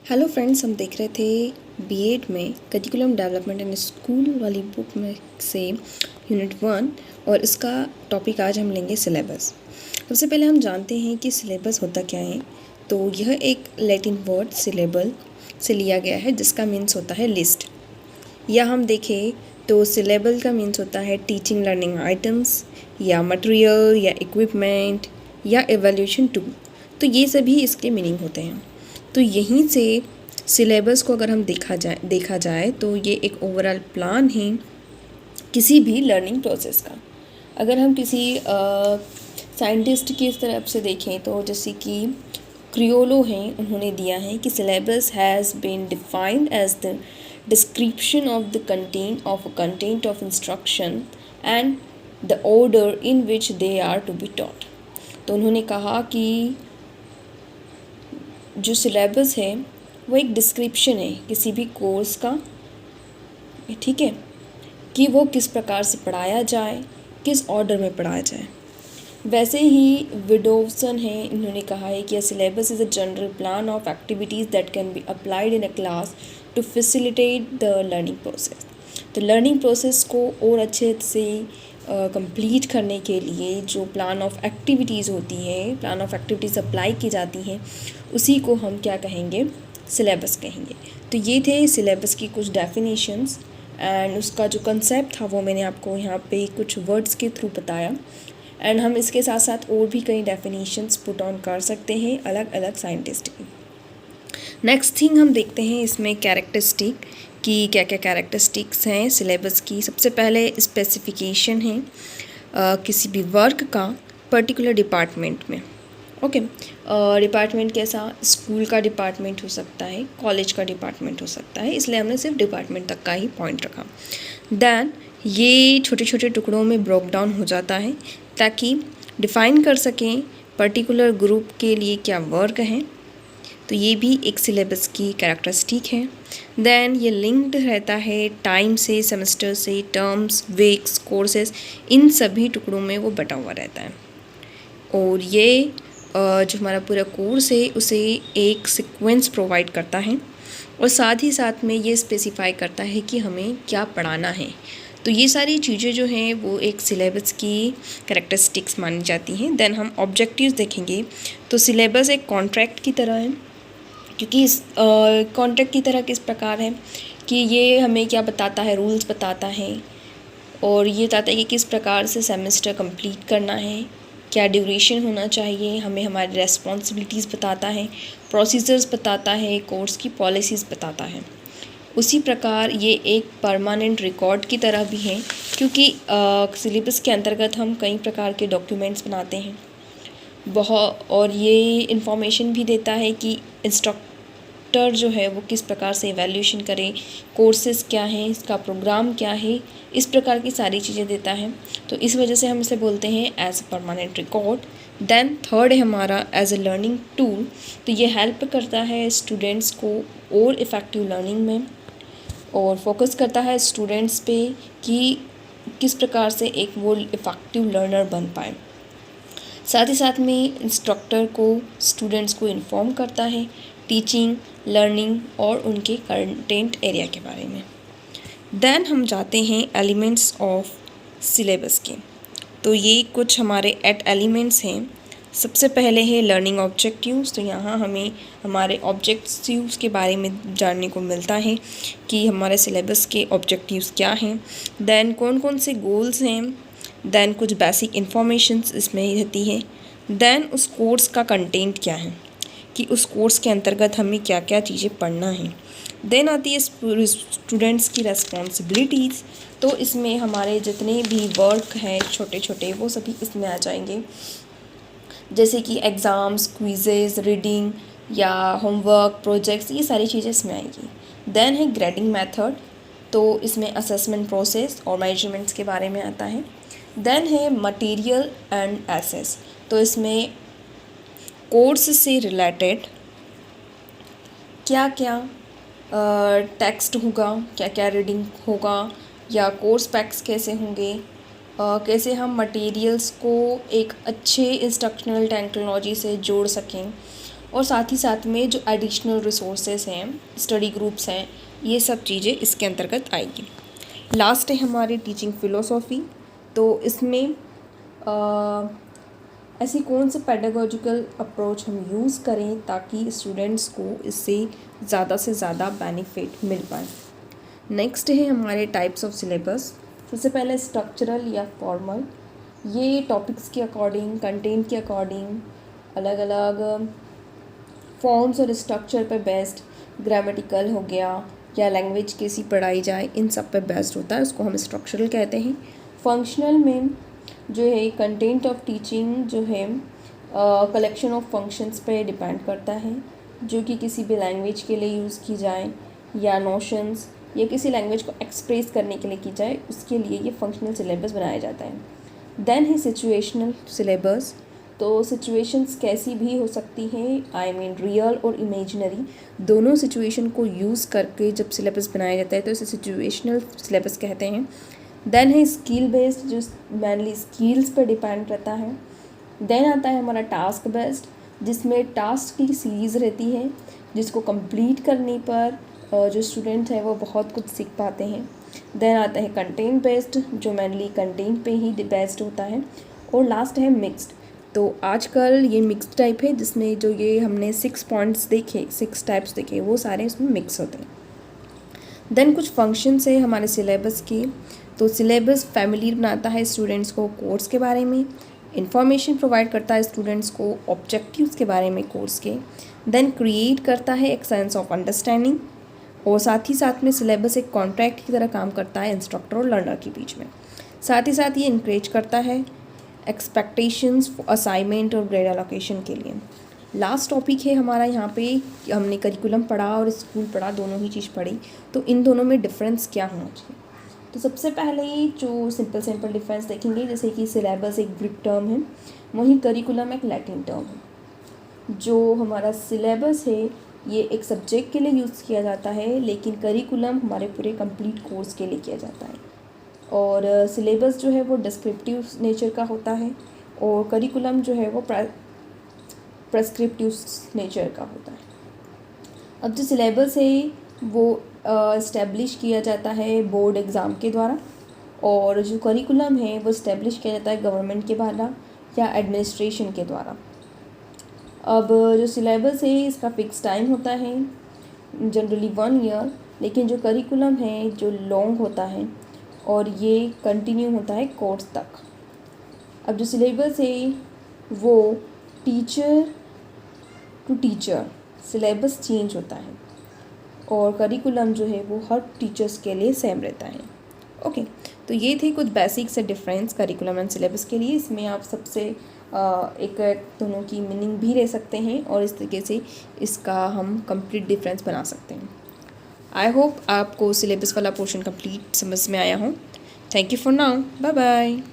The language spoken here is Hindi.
हेलो फ्रेंड्स, हम देख रहे थे बीएड में करिकुलम डेवलपमेंट एंड स्कूल वाली बुक में से यूनिट 1 और इसका टॉपिक आज हम लेंगे सिलेबस। सबसे पहले हम जानते हैं कि सिलेबस होता क्या है। तो यह एक लैटिन वर्ड सिलेबल से लिया गया है जिसका मीन्स होता है लिस्ट। या हम देखें तो सिलेबल का मीन्स होता है टीचिंग लर्निंग आइटम्स या मटेरियल या इक्विपमेंट या एवोल्यूशन टूल। तो ये सभी इसके मीनिंग होते हैं। तो यहीं से सिलेबस को अगर हम देखा जाए तो ये एक ओवरऑल प्लान है किसी भी लर्निंग प्रोसेस का। अगर हम किसी साइंटिस्ट की तरफ से देखें तो जैसे कि क्रियोलो हैं, उन्होंने दिया है कि syllabus has been defined as the description of the content of instruction and the order in which they are to be taught. तो उन्होंने कहा कि जो सिलेबस है वो एक डिस्क्रिप्शन है किसी भी कोर्स का, ठीक है, कि वो किस प्रकार से पढ़ाया जाए, किस ऑर्डर में पढ़ाया जाए। वैसे ही विडोवसन है, इन्होंने कहा है कि syllabus is a general plan of activities that can be applied in a class to facilitate the learning process. तो लर्निंग प्रोसेस को और अच्छे से कंप्लीट करने के लिए जो प्लान ऑफ एक्टिविटीज़ होती है, प्लान ऑफ एक्टिविटीज़ अप्लाई की जाती हैं, उसी को हम क्या कहेंगे, सिलेबस कहेंगे। तो ये थे सिलेबस की कुछ डेफिनेशंस एंड उसका जो कंसेप्ट था वो मैंने आपको यहाँ पे कुछ वर्ड्स के थ्रू बताया। एंड हम इसके साथ साथ और भी कई डेफिनेशंस पुट ऑन कर सकते हैं अलग अलग साइंटिस्ट की। नेक्स्ट थिंग हम देखते हैं इसमें कैरेक्टरिस्टिक कि क्या क्या कैरेक्टरिस्टिक्स हैं सिलेबस की। सबसे पहले स्पेसिफिकेशन है किसी भी वर्क का पर्टिकुलर डिपार्टमेंट में। ओके, डिपार्टमेंट कैसा, स्कूल का डिपार्टमेंट हो सकता है, कॉलेज का डिपार्टमेंट हो सकता है, इसलिए हमने सिर्फ डिपार्टमेंट तक का ही पॉइंट रखा। देन ये छोटे छोटे टुकड़ों में ब्रेक डाउन हो जाता है ताकि डिफ़ाइन कर सकें पर्टिकुलर ग्रुप के लिए क्या वर्क है। तो ये भी एक सिलेबस की कैरेक्टरिस्टिक है। देन ये लिंक्ड रहता है टाइम से, सेमेस्टर से, टर्म्स, वीक्स, कोर्सेज, इन सभी टुकड़ों में वो बटा हुआ रहता है। और ये जो हमारा पूरा कोर्स है उसे एक सीक्वेंस प्रोवाइड करता है और साथ ही साथ में ये स्पेसिफाई करता है कि हमें क्या पढ़ाना है। तो ये सारी चीज़ें जो हैं वो एक सिलेबस की कैरेक्टरिस्टिक्स मानी जाती हैं। देन हम ऑब्जेक्टिव्स देखेंगे। तो सिलेबस एक कॉन्ट्रैक्ट की तरह है, क्योंकि इस कॉन्ट्रैक्ट की तरह किस प्रकार है कि ये हमें क्या बताता है, रूल्स बताता है और ये बताता है कि किस प्रकार से सेमेस्टर कंप्लीट करना है, क्या ड्यूरेशन होना चाहिए, हमें हमारी रेस्पॉन्सिबिलिटीज़ बताता है, प्रोसीजर्स बताता है, कोर्स की पॉलिसीज़ बताता है। उसी प्रकार ये एक परमानेंट रिकॉर्ड की तरह भी है, क्योंकि सिलेबस के अंतर्गत हम कई प्रकार के डॉक्यूमेंट्स बनाते हैं बहुत, और ये इन्फॉर्मेशन भी देता है कि इंस्ट्रक्टर जो है वो किस प्रकार से इवैल्यूएशन करे, कोर्सेज़ क्या हैं, इसका प्रोग्राम क्या है, इस प्रकार की सारी चीज़ें देता है। तो इस वजह से हम इसे बोलते हैं as a permanent record. Then third है हमारा एज अ लर्निंग टूल। तो ये हेल्प करता है स्टूडेंट्स को और इफ़ेक्टिव लर्निंग में और फोकस करता है स्टूडेंट्स पे कि किस प्रकार से एक वो इफ़ेक्टिव लर्नर बन पाए। साथ ही साथ में इंस्ट्रक्टर को स्टूडेंट्स को इन्फॉर्म करता है टीचिंग, लर्निंग और उनके कंटेंट एरिया के बारे में। देन हम जाते हैं एलिमेंट्स ऑफ सिलेबस के। तो ये कुछ हमारे एलिमेंट्स हैं। सबसे पहले है लर्निंग ऑब्जेक्टिव्स। तो यहाँ हमें हमारे ऑब्जेक्टिव्स के बारे में जानने को मिलता है कि हमारे सिलेबस के ऑब्जेक्टिव्स क्या हैं। देन कौन कौन से गोल्स हैं। देन कुछ बेसिक इन्फॉर्मेशंस इसमें रहती है। देन उस कोर्स का कंटेंट क्या है कि उस कोर्स के अंतर्गत हमें क्या क्या चीज़ें पढ़ना है। देन आती है स्टूडेंट्स की रेस्पॉन्सिबिलिटीज़। तो इसमें हमारे जितने भी वर्क हैं छोटे छोटे वो सभी इसमें आ जाएंगे, जैसे कि एग्ज़ाम्स, क्विजेज़, रीडिंग या होमवर्क, प्रोजेक्ट्स, ये सारी चीज़ें इसमें आएंगी। देन है ग्रेडिंग मेथड। तो इसमें असेसमेंट प्रोसेस और मेजरमेंट्स के बारे में आता है। देन है मटेरियल एंड एसेस। तो इसमें कोर्स से रिलेटेड क्या क्या टेक्स्ट होगा, क्या क्या रीडिंग होगा, या कोर्स पैक्स कैसे होंगे, कैसे हम मटेरियल्स को एक अच्छे इंस्ट्रक्शनल टेक्नोलॉजी से जोड़ सकें, और साथ ही साथ में जो एडिशनल रिसोर्सेज हैं, स्टडी ग्रुप्स हैं, ये सब चीज़ें इसके अंतर्गत आएगी। लास्ट है हमारी टीचिंग फ़िलोसॉफ़ी। तो इसमें ऐसी कौन से पेडागोजिकल अप्रोच हम यूज़ करें ताकि स्टूडेंट्स को इससे से ज़्यादा बेनिफिट मिल पाए। नेक्स्ट है हमारे टाइप्स ऑफ सिलेबस। सबसे पहले स्ट्रक्चरल या फॉर्मल, ये टॉपिक्स के अकॉर्डिंग, कंटेंट के अकॉर्डिंग अलग अलग फॉर्म्स और स्ट्रक्चर पे बेस्ड, ग्रामेटिकल हो गया या लैंग्वेज कैसी पढ़ाई जाए, इन सब पे बेस्ड होता है, उसको हम स्ट्रक्चरल कहते हैं। फंक्शनल में जो है कंटेंट ऑफ टीचिंग जो है कलेक्शन ऑफ फंक्शंस पे डिपेंड करता है, जो कि किसी भी लैंग्वेज के लिए यूज़ की जाए या नोशंस या किसी लैंग्वेज को एक्सप्रेस करने के लिए की जाए, उसके लिए ये फंक्शनल सिलेबस बनाया जाता है। देन है सिचुएशनल सिलेबस। तो सिचुएशंस कैसी भी हो सकती हैं, आई मीन रियल और इमेजिनरी, दोनों सिचुएशन को यूज़ करके जब सिलेबस बनाया जाता है तो इसे सिचुएशनल सिलेबस कहते हैं। देन है स्किल बेस्ड, जो मेनली स्किल्स पर डिपेंड रहता है। देन आता है हमारा टास्क बेस्ड, जिसमें टास्क की सीरीज़ रहती है, जिसको कंप्लीट करने पर जो स्टूडेंट है वो बहुत कुछ सीख पाते हैं। देन आता है कंटेंट बेस्ड, जो मेनली कंटेंट पे ही बेस्ड होता है। और लास्ट है मिक्स्ड। तो आजकल ये मिक्स टाइप है, जिसमें जो ये हमने 6 पॉइंट्स देखे, 6 टाइप्स देखे, वो सारे इसमें मिक्स होते हैं। देन कुछ फंक्शंस है हमारे सिलेबस के। तो सिलेबस फैमिली बनाता है स्टूडेंट्स को कोर्स के बारे में, इंफॉर्मेशन प्रोवाइड करता है स्टूडेंट्स को ऑब्जेक्टिव्स के बारे में कोर्स के। देन क्रिएट करता है एक सेंस ऑफ अंडरस्टैंडिंग, और साथ ही साथ में सिलेबस एक कॉन्ट्रैक्ट की तरह काम करता है इंस्ट्रक्टर और लर्नर के बीच में। साथ ही साथ ये इनकरेज करता है एक्सपेक्टेशंस असाइनमेंट और ग्रेड एलोकेशन के लिए। लास्ट टॉपिक है हमारा यहाँ पे, हमने करिकुलम पढ़ा और स्कूल पढ़ा, दोनों ही चीज़ पढ़ी, तो इन दोनों में डिफरेंस क्या होना चाहिए। तो सबसे पहले जो सिंपल डिफरेंस देखेंगे, जैसे कि सिलेबस एक ग्रीक टर्म है, वहीं करिकुलम एक लैटिन टर्म है। जो हमारा सिलेबस है ये एक सब्जेक्ट के लिए यूज़ किया जाता है, लेकिन करिकुलम हमारे पूरे कंप्लीट कोर्स के लिए किया जाता है। और सिलेबस जो है वो डिस्क्रिप्टिव नेचर का होता है, और करिकुलम जो है वो प्रेस्क्रिप्टिव नेचर का होता है। अब जो सिलेबस है वो इस्टेब्लिश किया जाता है बोर्ड एग्ज़ाम के द्वारा, और जो करिकुलम है वो इस्टेब्लिश किया जाता है गवर्नमेंट के द्वारा या एडमिनिस्ट्रेशन के द्वारा। अब जो सिलेबस है इसका फ़िक्स टाइम होता है, जनरली 1 ईयर, लेकिन जो करिकुलम है जो लॉन्ग होता है और ये कंटिन्यू होता है कोर्स तक। अब जो सिलेबस है वो teacher to teacher syllabus change होता है, और करिकुलम जो है वो हर टीचर्स के लिए सेम रहता है। ओके, तो ये थे कुछ बेसिक से डिफरेंस करिकुलम एंड सिलेबस के लिए। इसमें आप सबसे एक दोनों की मीनिंग भी ले सकते हैं, और इस तरीके से इसका हम कंप्लीट डिफरेंस बना सकते हैं। आई होप आपको सिलेबस वाला पोर्शन कंप्लीट समझ में आया हो। Thank you for now, bye bye.